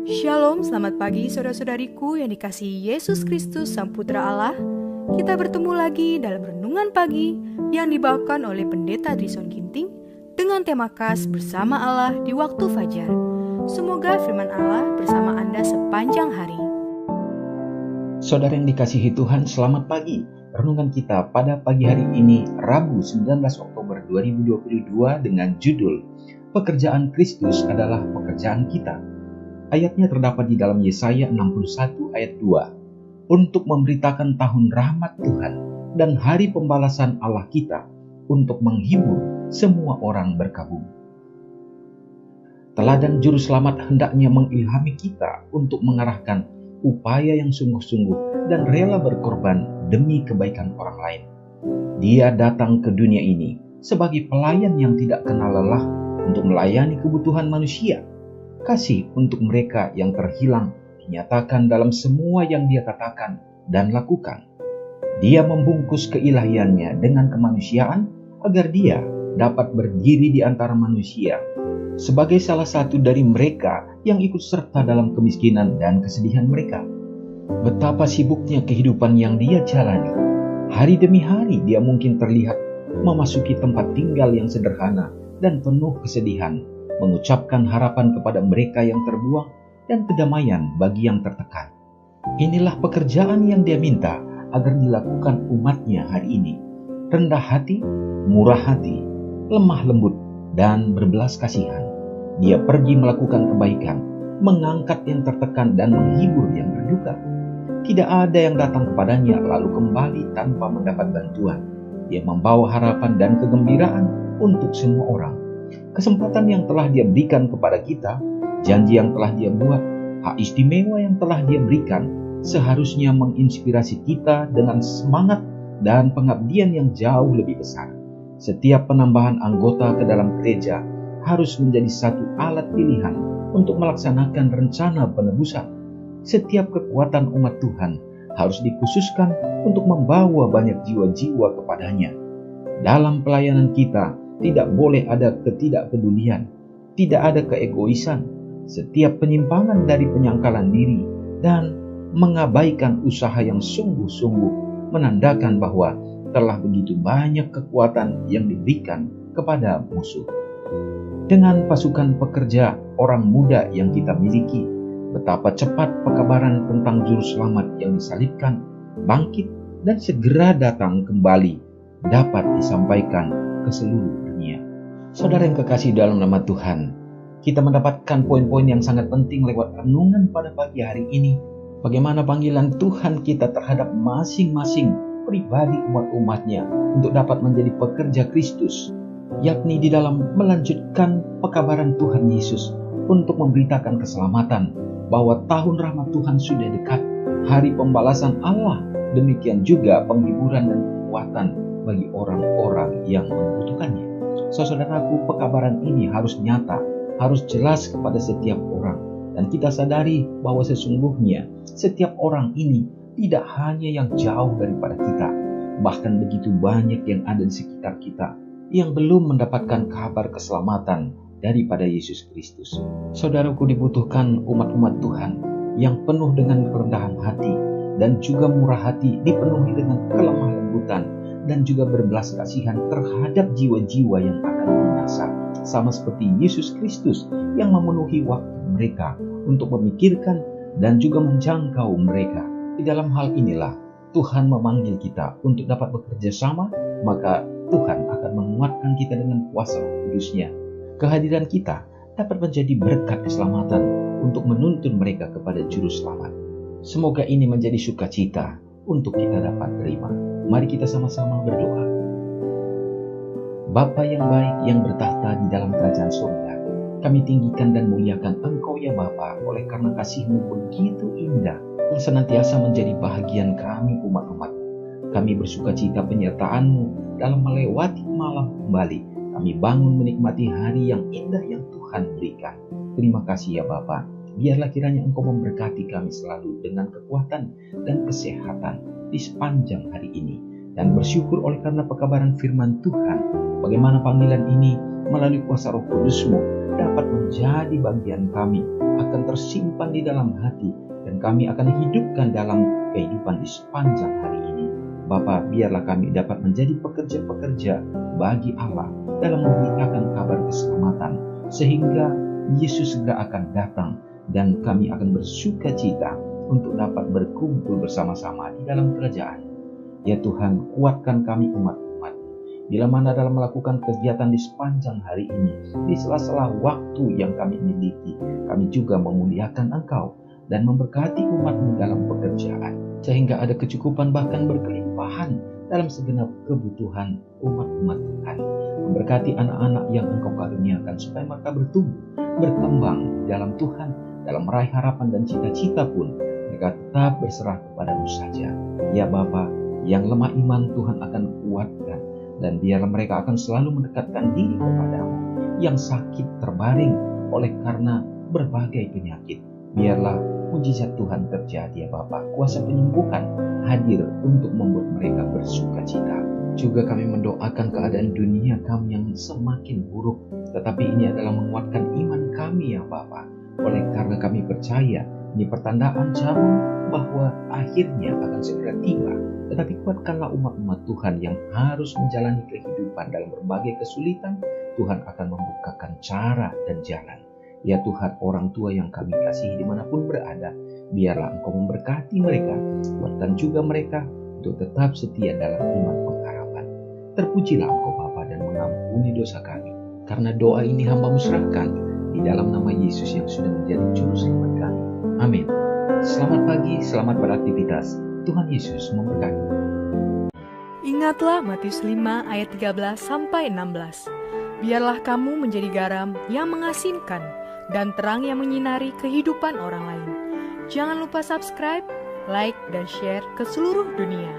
Shalom, selamat pagi saudara-saudariku yang dikasihi Yesus Kristus Sang Putra Allah. Kita bertemu lagi dalam Renungan Pagi yang dibawakan oleh Pendeta Drison Ginting dengan tema khas Bersama Allah di Waktu Fajar. Semoga firman Allah bersama Anda sepanjang hari. Saudara yang dikasihi Tuhan, selamat pagi. Renungan kita pada pagi hari ini, Rabu 19 Oktober 2022 dengan judul Pekerjaan Kristus adalah pekerjaan kita. Ayatnya terdapat di dalam Yesaya 61 ayat 2. Untuk memberitakan tahun rahmat Tuhan dan hari pembalasan Allah kita, untuk menghibur semua orang berkabung. Teladan juru selamat hendaknya mengilhami kita untuk mengarahkan upaya yang sungguh-sungguh dan rela berkorban demi kebaikan orang lain. Dia datang ke dunia ini sebagai pelayan yang tidak kenal lelah untuk melayani kebutuhan manusia. Kasih untuk mereka yang terhilang dinyatakan dalam semua yang dia katakan dan lakukan. Dia membungkus keilahiannya dengan kemanusiaan agar dia dapat berdiri di antara manusia sebagai salah satu dari mereka yang ikut serta dalam kemiskinan dan kesedihan mereka. Betapa sibuknya kehidupan yang dia jalani. Hari demi hari dia mungkin terlihat memasuki tempat tinggal yang sederhana dan penuh kesedihan, mengucapkan harapan kepada mereka yang terbuang dan kedamaian bagi yang tertekan. Inilah pekerjaan yang dia minta agar dilakukan umatnya hari ini. Rendah hati, murah hati, lemah lembut, dan berbelas kasihan. Dia pergi melakukan kebaikan, mengangkat yang tertekan dan menghibur yang berduka. Tidak ada yang datang kepadanya lalu kembali tanpa mendapat bantuan. Dia membawa harapan dan kegembiraan untuk semua orang. Kesempatan yang telah dia berikan kepada kita, janji yang telah dia buat, hak istimewa yang telah dia berikan, seharusnya menginspirasi kita dengan semangat dan pengabdian yang jauh lebih besar. Setiap penambahan anggota ke dalam gereja harus menjadi satu alat pilihan untuk melaksanakan rencana penebusan. Setiap kekuatan umat Tuhan harus dikhususkan untuk membawa banyak jiwa-jiwa kepadanya. Dalam pelayanan kita, tidak boleh ada ketidakpedulian, tidak ada keegoisan, setiap penyimpangan dari penyangkalan diri, dan mengabaikan usaha yang sungguh-sungguh menandakan bahwa telah begitu banyak kekuatan yang diberikan kepada musuh. Dengan pasukan pekerja orang muda yang kita miliki, betapa cepat pekabaran tentang juru selamat yang disalibkan, bangkit, dan segera datang kembali dapat disampaikan ke seluruh dunia. Saudara yang kekasih dalam nama Tuhan, kita mendapatkan poin-poin yang sangat penting lewat renungan pada pagi hari ini. Bagaimana panggilan Tuhan kita terhadap masing-masing pribadi umat-umatnya untuk dapat menjadi pekerja Kristus, yakni di dalam melanjutkan pekabaran Tuhan Yesus untuk memberitakan keselamatan, bahwa tahun rahmat Tuhan sudah dekat, hari pembalasan Allah, demikian juga penghiburan dan kekuatan bagi orang-orang yang membutuhkannya. Saudaraku, pekabaran ini harus nyata, harus jelas kepada setiap orang, dan kita sadari bahwa sesungguhnya setiap orang ini tidak hanya yang jauh daripada kita, bahkan begitu banyak yang ada di sekitar kita yang belum mendapatkan kabar keselamatan daripada Yesus Kristus. Saudaraku, dibutuhkan umat-umat Tuhan yang penuh dengan kerendahan hati dan juga murah hati, dipenuhi dengan kelemah lembutan dan juga berbelas kasihan terhadap jiwa-jiwa yang akan binasa, sama seperti Yesus Kristus yang memenuhi waktu mereka untuk memikirkan dan juga menjangkau mereka. Di dalam hal inilah Tuhan memanggil kita untuk dapat bekerja sama, maka Tuhan akan menguatkan kita dengan kuasa Roh Kudus-Nya. Kehadiran kita dapat menjadi berkat keselamatan untuk menuntun mereka kepada Juru Selamat. Semoga ini menjadi sukacita untuk kita dapat terima. Mari kita sama-sama berdoa. Bapa yang baik yang bertahta di dalam kerajaan surga, kami tinggikan dan muliakan Engkau ya Bapa, oleh karena kasih-Mu begitu indah yang senantiasa menjadi bahagian kami umat-Umat. Kami bersukacita penyertaan-Mu dalam melewati malam kembali. Kami bangun menikmati hari yang indah yang Tuhan berikan. Terima kasih ya Bapa. Biarlah kiranya Engkau memberkati kami selalu dengan kekuatan dan kesehatan di sepanjang hari ini. Dan bersyukur oleh karena pekabaran firman Tuhan, bagaimana panggilan ini melalui kuasa Roh Kudus-Mu dapat menjadi bagian kami akan tersimpan di dalam hati dan kami akan hidupkan dalam kehidupan di sepanjang hari ini. Bapa, biarlah kami dapat menjadi pekerja-pekerja bagi Allah dalam memberitakan kabar keselamatan, sehingga Yesus segera akan datang dan kami akan bersuka cita untuk dapat berkumpul bersama-sama di dalam kerajaan. Ya Tuhan, kuatkan kami umat-umat, bila mana dalam melakukan kegiatan di sepanjang hari ini, di sela-sela waktu yang kami miliki, kami juga memuliakan Engkau dan memberkati umat-Mu dalam pekerjaan, sehingga ada kecukupan bahkan berkelimpahan dalam segenap kebutuhan umat-umat Tuhan. Memberkati anak-anak yang Engkau karuniakan supaya mereka bertumbuh, berkembang dalam Tuhan, dalam meraih harapan dan cita-cita pun mereka tetap berserah kepada-Mu saja. Ya Bapa, yang lemah iman Tuhan akan kuatkan, dan biarlah mereka akan selalu mendekatkan diri kepada-Mu. Yang sakit terbaring oleh karena berbagai penyakit, biarlah mujizat Tuhan terjadi ya Bapa. Kuasa penyembuhan hadir untuk membuat mereka bersuka cita. Juga kami mendoakan keadaan dunia kami yang semakin buruk, tetapi ini adalah menguatkan iman kami ya Bapa. Oleh karena kami percaya ini pertandaan jarum bahwa akhirnya akan segera tiba. Tetapi kuatkanlah umat-umat Tuhan yang harus menjalani kehidupan dalam berbagai kesulitan. Tuhan akan membukakan cara dan jalan. Ya Tuhan, orang tua yang kami kasihi dimanapun berada, biarlah Engkau memberkati mereka, kuatkan juga mereka untuk tetap setia dalam iman pengharapan. Terpujilah Engkau Bapa dan mengampuni dosa kami, karena doa ini hamba-Mu serahkan di dalam nama Yesus yang sudah menjadi juru selamat kami. Amin. Selamat pagi, selamat beraktivitas. Tuhan Yesus memberkati. Ingatlah Matius 5 ayat 13-16. Biarlah kamu menjadi garam yang mengasinkan dan terang yang menyinari kehidupan orang lain. Jangan lupa subscribe, like, dan share ke seluruh dunia.